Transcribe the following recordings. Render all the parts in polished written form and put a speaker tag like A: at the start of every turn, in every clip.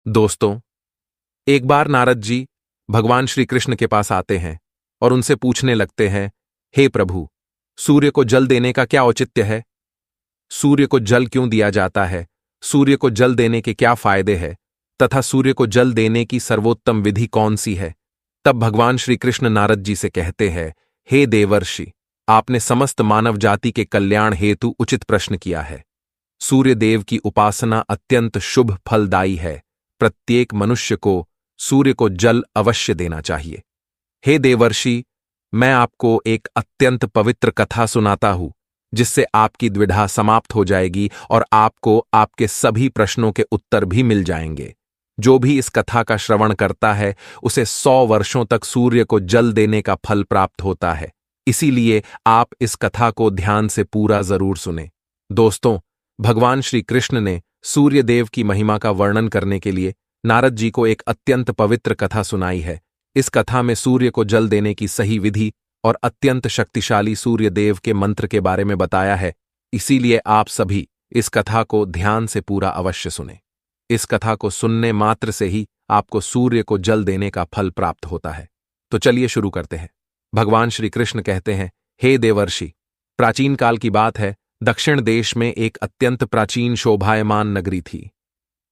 A: दोस्तों, एक बार नारद जी भगवान श्री कृष्ण के पास आते हैं और उनसे पूछने लगते हैं, हे प्रभु, सूर्य को जल देने का क्या औचित्य है? सूर्य को जल क्यों दिया जाता है? सूर्य को जल देने के क्या फायदे हैं? तथा सूर्य को जल देने की सर्वोत्तम विधि कौन सी है? तब भगवान श्री कृष्ण नारद जी से कहते हैं, हे देवर्षि, आपने समस्त मानव जाति के कल्याण हेतु उचित प्रश्न किया है। सूर्य देव की उपासना अत्यंत शुभ फलदायी है। प्रत्येक मनुष्य को सूर्य को जल अवश्य देना चाहिए। हे देवर्षि, मैं आपको एक अत्यंत पवित्र कथा सुनाता हूं, जिससे आपकी द्विधा समाप्त हो जाएगी और आपको आपके सभी प्रश्नों के उत्तर भी मिल जाएंगे। जो भी इस कथा का श्रवण करता है, उसे 100 वर्षों तक सूर्य को जल देने का फल प्राप्त होता है। इसीलिए आप इस कथा को ध्यान से पूरा जरूर सुने। दोस्तों, भगवान श्री कृष्ण ने सूर्य देव की महिमा का वर्णन करने के लिए नारद जी को एक अत्यंत पवित्र कथा सुनाई है। इस कथा में सूर्य को जल देने की सही विधि और अत्यंत शक्तिशाली सूर्य देव के मंत्र के बारे में बताया है। इसीलिए आप सभी इस कथा को ध्यान से पूरा अवश्य सुने। इस कथा को सुनने मात्र से ही आपको सूर्य को जल देने का फल प्राप्त होता है। तो चलिए शुरू करते हैं। भगवान श्री कृष्ण कहते हैं, हे देवर्षि, प्राचीन काल की बात है। दक्षिण देश में एक अत्यंत प्राचीन शोभायमान नगरी थी।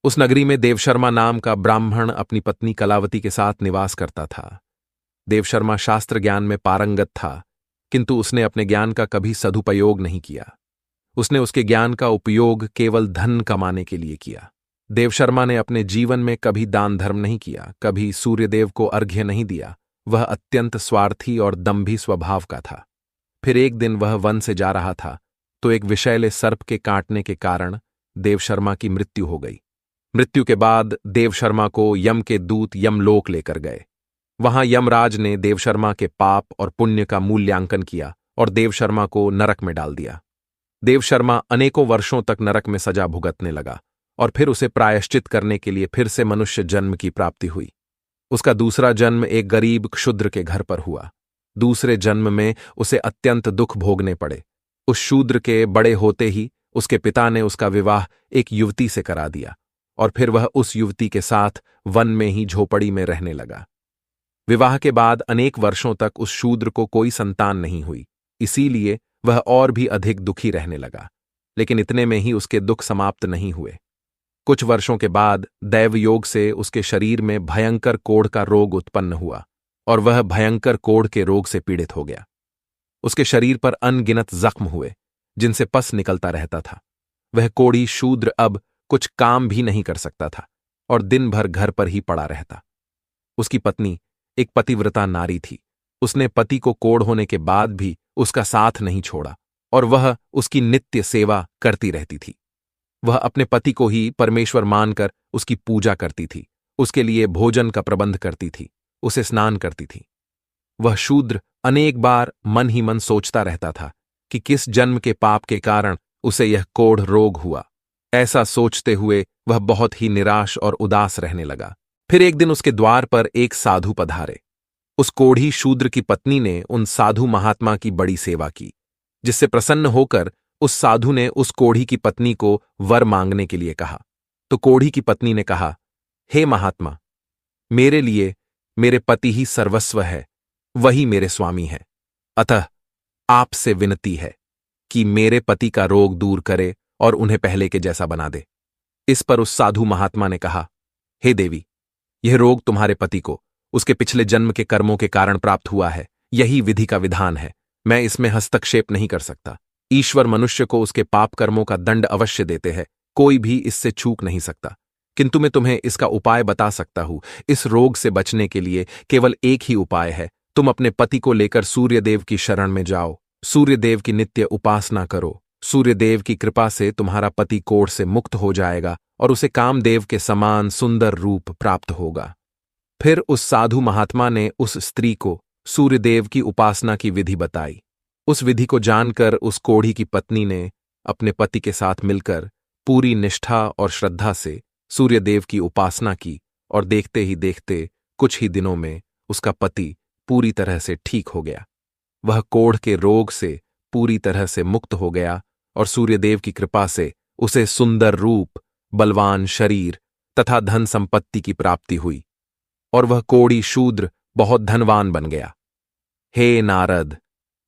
A: उस नगरी में देवशर्मा नाम का ब्राह्मण अपनी पत्नी कलावती के साथ निवास करता था। देवशर्मा शास्त्र ज्ञान में पारंगत था, किंतु उसने अपने ज्ञान का कभी सदुपयोग नहीं किया। उसने उसके ज्ञान का उपयोग केवल धन कमाने के लिए किया। देवशर्मा ने अपने जीवन में कभी दान धर्म नहीं किया, कभी सूर्यदेव को अर्घ्य नहीं दिया। वह अत्यंत स्वार्थी और दंभी स्वभाव का था। फिर एक दिन वह वन से जा रहा था तो एक विषैले सर्प के काटने के कारण देवशर्मा की मृत्यु हो गई। मृत्यु के बाद देवशर्मा को यम के दूत यमलोक लेकर गए। वहां यमराज ने देवशर्मा के पाप और पुण्य का मूल्यांकन किया और देवशर्मा को नरक में डाल दिया। देवशर्मा अनेकों वर्षों तक नरक में सजा भुगतने लगा और फिर उसे प्रायश्चित करने के लिए फिर से मनुष्य जन्म की प्राप्ति हुई। उसका दूसरा जन्म एक गरीब क्षुद्र के घर पर हुआ। दूसरे जन्म में उसे अत्यंत दुख भोगने पड़े। उस शूद्र के बड़े होते ही उसके पिता ने उसका विवाह एक युवती से करा दिया और फिर वह उस युवती के साथ वन में ही झोपड़ी में रहने लगा। विवाह के बाद अनेक वर्षों तक उस शूद्र को कोई संतान नहीं हुई, इसीलिए वह और भी अधिक दुखी रहने लगा। लेकिन इतने में ही उसके दुख समाप्त नहीं हुए। कुछ वर्षों के बाद दैवयोग से उसके शरीर में भयंकर कोढ़ का रोग उत्पन्न हुआ और वह भयंकर कोढ़ के रोग से पीड़ित हो गया। उसके शरीर पर अनगिनत जख्म हुए, जिनसे पस निकलता रहता था। वह कोढ़ी शूद्र अब कुछ काम भी नहीं कर सकता था और दिन भर घर पर ही पड़ा रहता। उसकी पत्नी एक पतिव्रता नारी थी। उसने पति को कोढ़ होने के बाद भी उसका साथ नहीं छोड़ा और वह उसकी नित्य सेवा करती रहती थी। वह अपने पति को ही परमेश्वर मानकर उसकी पूजा करती थी, उसके लिए भोजन का प्रबंध करती थी, उसे स्नान करती थी। वह शूद्र अनेक बार मन ही मन सोचता रहता था कि किस जन्म के पाप के कारण उसे यह कोढ़ रोग हुआ। ऐसा सोचते हुए वह बहुत ही निराश और उदास रहने लगा। फिर एक दिन उसके द्वार पर एक साधु पधारे। उस कोढ़ी शूद्र की पत्नी ने उन साधु महात्मा की बड़ी सेवा की, जिससे प्रसन्न होकर उस साधु ने उस कोढ़ी की पत्नी को वर मांगने के लिए कहा। तो कोढ़ी की पत्नी ने कहा, हे महात्मा, मेरे लिए मेरे पति ही सर्वस्व है, वही मेरे स्वामी है। अतः आपसे विनती है कि मेरे पति का रोग दूर करे और उन्हें पहले के जैसा बना दे। इस पर उस साधु महात्मा ने कहा, हे देवी, यह रोग तुम्हारे पति को उसके पिछले जन्म के कर्मों के कारण प्राप्त हुआ है। यही विधि का विधान है। मैं इसमें हस्तक्षेप नहीं कर सकता। ईश्वर मनुष्य को उसके पाप कर्मों का दंड अवश्य देते हैं, कोई भी इससे चूक नहीं सकता। किंतु मैं तुम्हें इसका उपाय बता सकता हूं। इस रोग से बचने के लिए केवल एक ही उपाय है। तुम अपने पति को लेकर सूर्यदेव की शरण में जाओ, सूर्यदेव की नित्य उपासना करो। सूर्यदेव की कृपा से तुम्हारा पति कोढ़ से मुक्त हो जाएगा और उसे कामदेव के समान सुंदर रूप प्राप्त होगा। फिर उस साधु महात्मा ने उस स्त्री को सूर्यदेव की उपासना की विधि बताई। उस विधि को जानकर उस कोढ़ी की पत्नी ने अपने पति के साथ मिलकर पूरी निष्ठा और श्रद्धा से सूर्यदेव की उपासना की और देखते ही देखते कुछ ही दिनों में उसका पति पूरी तरह से ठीक हो गया। वह कोढ़ के रोग से पूरी तरह से मुक्त हो गया और सूर्यदेव की कृपा से उसे सुंदर रूप, बलवान शरीर तथा धन संपत्ति की प्राप्ति हुई और वह कोढ़ी शूद्र बहुत धनवान बन गया। हे नारद,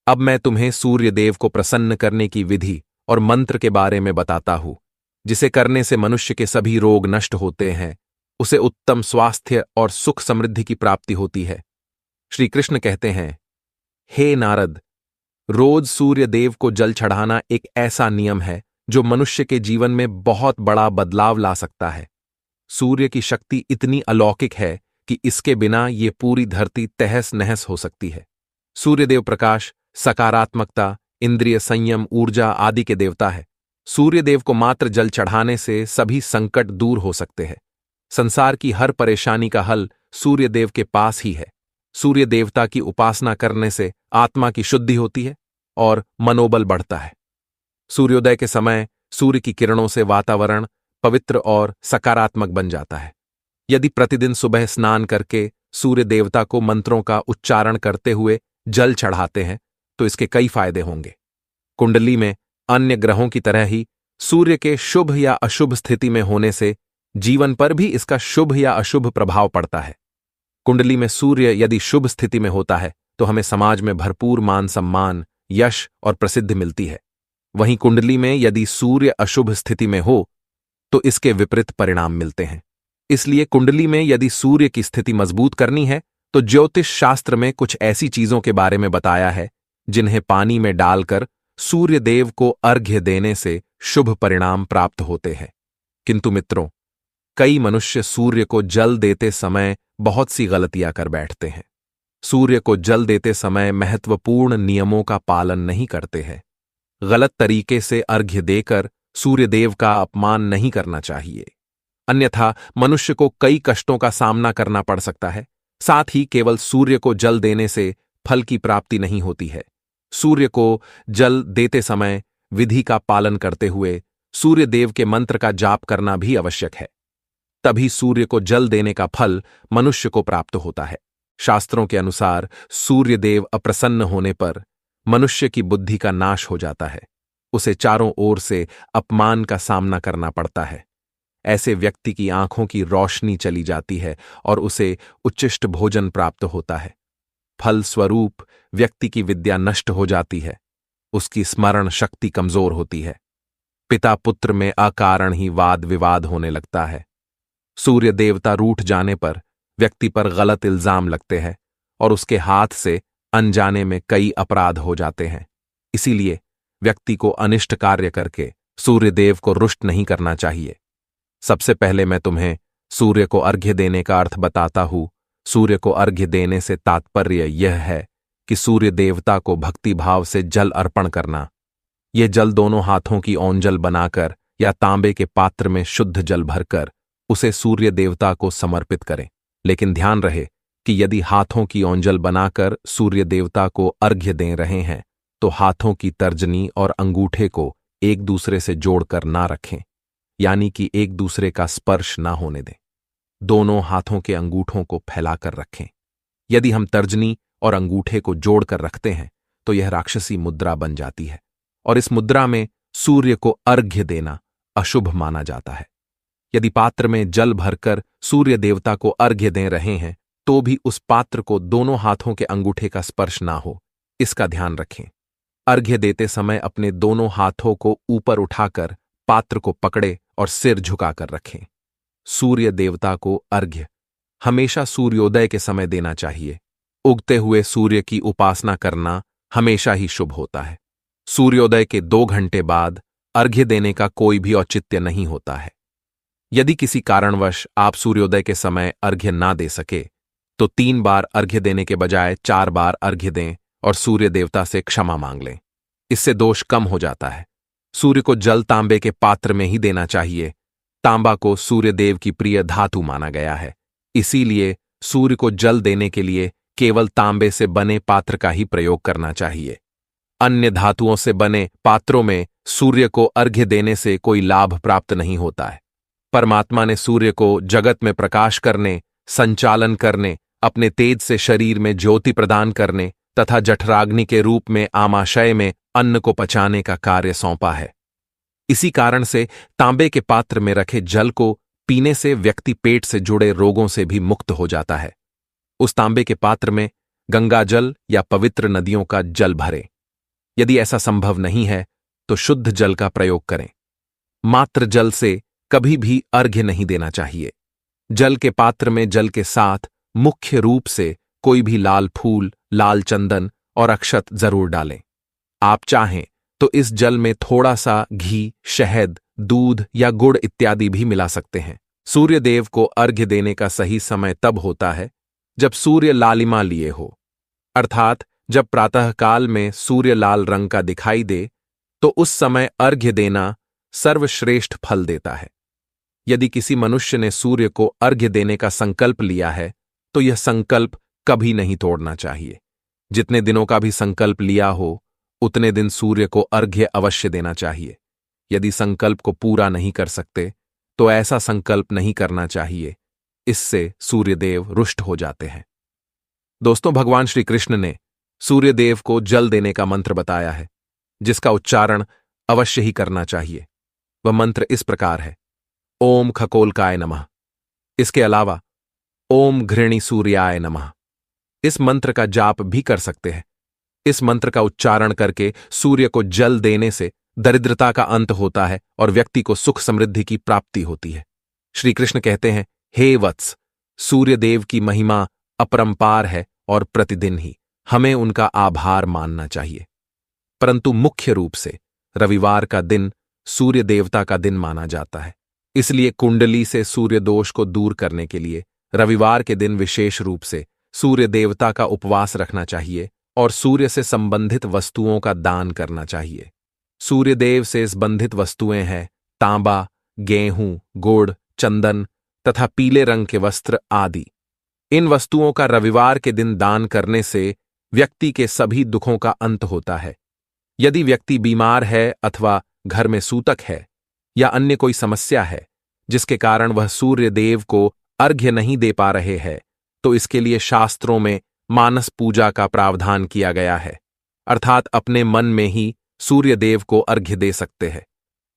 A: अब मैं तुम्हें सूर्यदेव को प्रसन्न करने की विधि और मंत्र के बारे में बताता हूं, जिसे करने से मनुष्य के सभी रोग नष्ट होते हैं, उसे उत्तम स्वास्थ्य और सुख समृद्धि की प्राप्ति होती है। श्री कृष्ण कहते हैं, हे नारद, रोज सूर्यदेव को जल चढ़ाना एक ऐसा नियम है जो मनुष्य के जीवन में बहुत बड़ा बदलाव ला सकता है। सूर्य की शक्ति इतनी अलौकिक है कि इसके बिना ये पूरी धरती तहस नहस हो सकती है। सूर्यदेव प्रकाश, सकारात्मकता, इंद्रिय संयम, ऊर्जा आदि के देवता है। सूर्यदेव को मात्र जल चढ़ाने से सभी संकट दूर हो सकते हैं। संसार की हर परेशानी का हल सूर्यदेव के पास ही है। सूर्य देवता की उपासना करने से आत्मा की शुद्धि होती है और मनोबल बढ़ता है। सूर्योदय के समय सूर्य की किरणों से वातावरण पवित्र और सकारात्मक बन जाता है। यदि प्रतिदिन सुबह स्नान करके सूर्य देवता को मंत्रों का उच्चारण करते हुए जल चढ़ाते हैं तो इसके कई फायदे होंगे। कुंडली में अन्य ग्रहों की तरह ही सूर्य के शुभ या अशुभ स्थिति में होने से जीवन पर भी इसका शुभ या अशुभ प्रभाव पड़ता है। कुंडली में सूर्य यदि शुभ स्थिति में होता है तो हमें समाज में भरपूर मान सम्मान, यश और प्रसिद्धि मिलती है। वहीं कुंडली में यदि सूर्य अशुभ स्थिति में हो तो इसके विपरीत परिणाम मिलते हैं। इसलिए कुंडली में यदि सूर्य की स्थिति मजबूत करनी है तो ज्योतिष शास्त्र में कुछ ऐसी चीजों के बारे में बताया है जिन्हें पानी में डालकर सूर्य देव को अर्घ्य देने से शुभ परिणाम प्राप्त होते हैं। किंतु मित्रों, कई मनुष्य सूर्य को जल देते समय बहुत सी गलतियां कर बैठते हैं। सूर्य को जल देते समय महत्वपूर्ण नियमों का पालन नहीं करते हैं। गलत तरीके से अर्घ्य देकर सूर्यदेव का अपमान नहीं करना चाहिए, अन्यथा मनुष्य को कई कष्टों का सामना करना पड़ सकता है। साथ ही केवल सूर्य को जल देने से फल की प्राप्ति नहीं होती है। सूर्य को जल देते समय विधि का पालन करते हुए सूर्यदेव के मंत्र का जाप करना भी आवश्यक है। तभी सूर्य को जल देने का फल मनुष्य को प्राप्त होता है। शास्त्रों के अनुसार सूर्यदेव अप्रसन्न होने पर मनुष्य की बुद्धि का नाश हो जाता है। उसे चारों ओर से अपमान का सामना करना पड़ता है। ऐसे व्यक्ति की आंखों की रोशनी चली जाती है और उसे उच्चिष्ट भोजन प्राप्त होता है। फल स्वरूप व्यक्ति की विद्या नष्ट हो जाती है। उसकी स्मरण शक्ति कमजोर होती है। पिता पुत्र में अकारण ही वाद विवाद होने लगता है। सूर्य देवता रूठ जाने पर व्यक्ति पर गलत इल्जाम लगते हैं और उसके हाथ से अनजाने में कई अपराध हो जाते हैं। इसीलिए व्यक्ति को अनिष्ट कार्य करके सूर्यदेव को रुष्ट नहीं करना चाहिए। सबसे पहले मैं तुम्हें सूर्य को अर्घ्य देने का अर्थ बताता हूं। सूर्य को अर्घ्य देने से तात्पर्य यह है कि सूर्य देवता को भक्ति भाव से जल अर्पण करना। यह जल दोनों हाथों की ओंजल बनाकर या तांबे के पात्र में शुद्ध जल भरकर उसे सूर्य देवता को समर्पित करें। लेकिन ध्यान रहे कि यदि हाथों की ओंजल बनाकर सूर्य देवता को अर्घ्य दे रहे हैं तो हाथों की तर्जनी और अंगूठे को एक दूसरे से जोड़कर ना रखें, यानी कि एक दूसरे का स्पर्श ना होने दें। दोनों हाथों के अंगूठों को फैलाकर रखें। यदि हम तर्जनी और अंगूठे को जोड़कर रखते हैं तो यह राक्षसी मुद्रा बन जाती है और इस मुद्रा में सूर्य को अर्घ्य देना अशुभ माना जाता है। यदि पात्र में जल भरकर सूर्य देवता को अर्घ्य दे रहे हैं तो भी उस पात्र को दोनों हाथों के अंगूठे का स्पर्श ना हो, इसका ध्यान रखें। अर्घ्य देते समय अपने दोनों हाथों को ऊपर उठाकर पात्र को पकड़े और सिर झुकाकर रखें। सूर्य देवता को अर्घ्य हमेशा सूर्योदय के समय देना चाहिए। उगते हुए सूर्य की उपासना करना हमेशा ही शुभ होता है। सूर्योदय के 2 घंटे बाद अर्घ्य देने का कोई भी औचित्य नहीं होता है। यदि किसी कारणवश आप सूर्योदय के समय अर्घ्य ना दे सके तो 3 बार अर्घ्य देने के बजाय 4 बार अर्घ्य दें और सूर्य देवता से क्षमा मांग लें। इससे दोष कम हो जाता है। सूर्य को जल तांबे के पात्र में ही देना चाहिए। तांबा को सूर्य देव की प्रिय धातु माना गया है, इसीलिए सूर्य को जल देने के लिए केवल तांबे से बने पात्र का ही प्रयोग करना चाहिए। अन्य धातुओं से बने पात्रों में सूर्य को अर्घ्य देने से कोई लाभ प्राप्त नहीं होता है। परमात्मा ने सूर्य को जगत में प्रकाश करने, संचालन करने, अपने तेज से शरीर में ज्योति प्रदान करने तथा जठराग्नि के रूप में आमाशय में अन्न को पचाने का कार्य सौंपा है। इसी कारण से तांबे के पात्र में रखे जल को पीने से व्यक्ति पेट से जुड़े रोगों से भी मुक्त हो जाता है। उस तांबे के पात्र में गंगा जल या पवित्र नदियों का जल भरें। यदि ऐसा संभव नहीं है तो शुद्ध जल का प्रयोग करें। मात्र जल से कभी भी अर्घ्य नहीं देना चाहिए। जल के पात्र में जल के साथ मुख्य रूप से कोई भी लाल फूल, लाल चंदन और अक्षत जरूर डालें। आप चाहें तो इस जल में थोड़ा सा घी, शहद, दूध या गुड़ इत्यादि भी मिला सकते हैं। सूर्य देव को अर्घ्य देने का सही समय तब होता है जब सूर्य लालिमा लिए हो, अर्थात जब प्रातःकाल में सूर्य लाल रंग का दिखाई दे तो उस समय अर्घ्य देना सर्वश्रेष्ठ फल देता है। यदि किसी मनुष्य ने सूर्य को अर्घ्य देने का संकल्प लिया है तो यह संकल्प कभी नहीं तोड़ना चाहिए। जितने दिनों का भी संकल्प लिया हो उतने दिन सूर्य को अर्घ्य अवश्य देना चाहिए। यदि संकल्प को पूरा नहीं कर सकते तो ऐसा संकल्प नहीं करना चाहिए, इससे सूर्यदेव रुष्ट हो जाते हैं। दोस्तों, भगवान श्री कृष्ण ने सूर्यदेव को जल देने का मंत्र बताया है, जिसका उच्चारण अवश्य ही करना चाहिए। वह मंत्र इस प्रकार है: ओम खकोलकाय नमः। इसके अलावा ओम घृणी सूर्याय नमः। इस मंत्र का जाप भी कर सकते हैं। इस मंत्र का उच्चारण करके सूर्य को जल देने से दरिद्रता का अंत होता है और व्यक्ति को सुख समृद्धि की प्राप्ति होती है। श्री कृष्ण कहते हैं, हे वत्स, सूर्यदेव की महिमा अपरंपार है और प्रतिदिन ही हमें उनका आभार मानना चाहिए। परंतु मुख्य रूप से रविवार का दिन सूर्य देवता का दिन माना जाता है। इसलिए कुंडली से सूर्य दोष को दूर करने के लिए रविवार के दिन विशेष रूप से सूर्य देवता का उपवास रखना चाहिए और सूर्य से संबंधित वस्तुओं का दान करना चाहिए। सूर्यदेव से संबंधित वस्तुएं हैं तांबा, गेहूं, गुड़, चंदन तथा पीले रंग के वस्त्र आदि। इन वस्तुओं का रविवार के दिन दान करने से व्यक्ति के सभी दुखों का अंत होता है। यदि व्यक्ति बीमार है अथवा घर में सूतक है या अन्य कोई समस्या है जिसके कारण वह सूर्य देव को अर्घ्य नहीं दे पा रहे हैं, तो इसके लिए शास्त्रों में मानस पूजा का प्रावधान किया गया है, अर्थात अपने मन में ही सूर्य देव को अर्घ्य दे सकते हैं।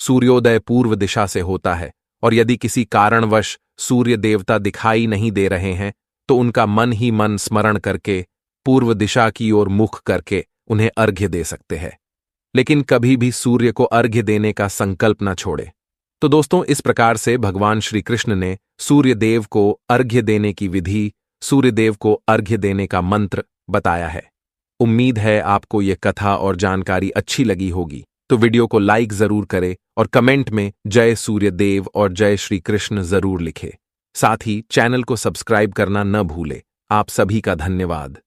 A: सूर्योदय पूर्व दिशा से होता है और यदि किसी कारणवश सूर्य देवता दिखाई नहीं दे रहे हैं तो उनका मन ही मन स्मरण करके पूर्व दिशा की ओर मुख करके उन्हें अर्घ्य दे सकते हैं, लेकिन कभी भी सूर्य को अर्घ्य देने का संकल्प न छोड़े। तो दोस्तों, इस प्रकार से भगवान श्री कृष्ण ने सूर्य देव को अर्घ्य देने की विधि, सूर्यदेव को अर्घ्य देने का मंत्र बताया है। उम्मीद है आपको यह कथा और जानकारी अच्छी लगी होगी, तो वीडियो को लाइक जरूर करें और कमेंट में जय सूर्यदेव और जय श्री कृष्ण जरूर लिखें। साथ ही चैनल को सब्सक्राइब करना न भूलें। आप सभी का धन्यवाद।